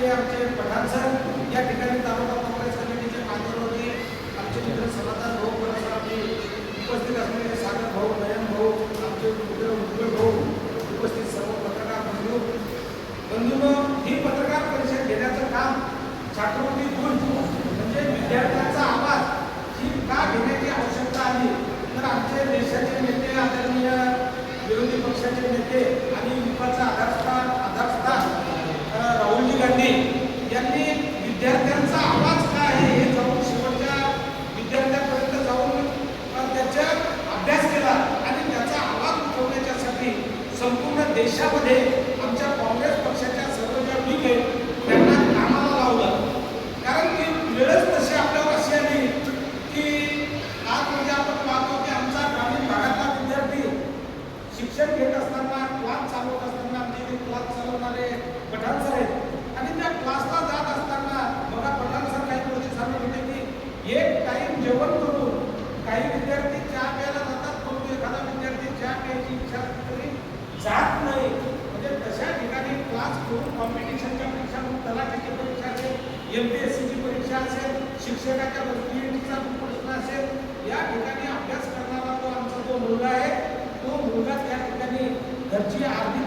ते आमचे पठाण सर या ठिकाणी तालुका काँग्रेस कमिटीचे माध्यमावरती आमचे मित्र समाधान भाऊ परस्पर उपस्थित असलेले सागर भाऊ नयन भाऊ आमचे मित्र उज्ज्वल भाऊ उपस्थित सर्व पत्रकार बंधूंनो, ही पत्रकार परिषद घेण्याचं काम छात्रवृत्ती म्हणजे विद्यार्थ्यांचा आवाज ही का घेण्याची आवश्यकता आली तर आमचे देशाचे नेते आदरणीय विरोधी पक्षाचे नेते आणि युवाचा आधारस्थान राहुलजी गांधी यांनी विद्यार्थ्यांचा आवाज काय आहे हे जाऊन शेवटच्या विद्यार्थ्यांपर्यंत जाऊन त्याचा अभ्यास केला आणि त्याचा आवाज उठवण्यासाठी संपूर्ण देशामध्ये आमच्या काँग्रेस पक्षाच्या सर्व ज्या लीग आहेत त्यांना कामाला लावलं. कारण की वेळच तशी आपल्यावर अशी आली की आज म्हणजे आपण पाहतो की आमचा ग्रामीण भागातला विद्यार्थी शिक्षण घेत असताना क्लास चालवत असताना आमचे क्लास चालवणारे पठाण सर आहेत आणि त्या क्लासला जात असताना बघा पठाण सर काही गोष्टी सांगत होते की एक टाइम जेवण करून काही विद्यार्थी चहा प्यायला जातात परंतु एखादा विद्यार्थी चहा प्यायची इच्छा तरी जात नाही. म्हणजे तशा ठिकाणी क्लास करून कॉम्पिटिशनच्या परीक्षा तलाठीची परीक्षा असेल MPSCची परीक्षा असेल शिक्षकाच्या PhDचा प्रश्न असेल या ठिकाणी अभ्यास करणारा तो आमचा जो मुलगा आहे तो मुलगा त्या ठिकाणी घरची अर्धी